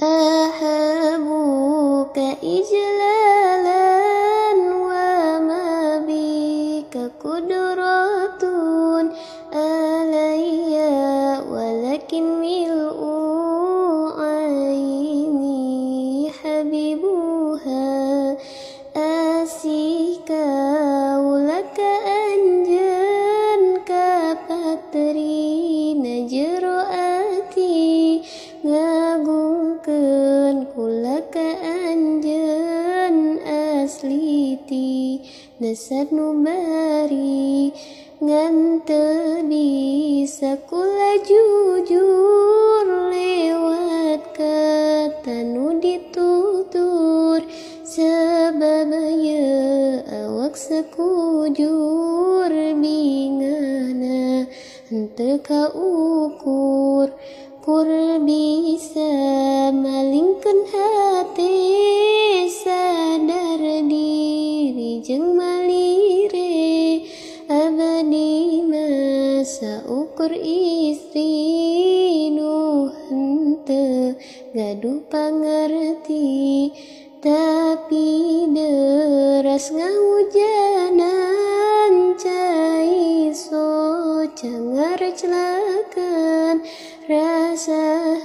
أهابوك إجلالا وما بك قدرة علي ولكن ملء عيني حبيبها أسيك لك أنجان كفتري نجرأتي ngagungkeun kula ka anjeun asliti nasab nu bari ngan teu bisa kula jujur lewat kata nu ditutur sebab ieu awak sakujur bingana henteu kaukur kur bisa malingkeun hati sadar diri jeung malire abdi masa ukur istri nu henteu gaduh pangerti tapi deras ngahujanan cai so cangar celakan rasa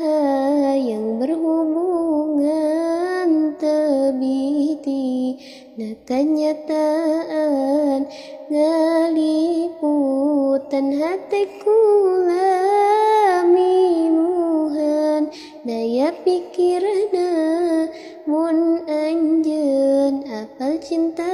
yang berhubungan tebiti na kenyataan ngaliputan hati kula minuhan daya pikirna mun anjeun apal cinta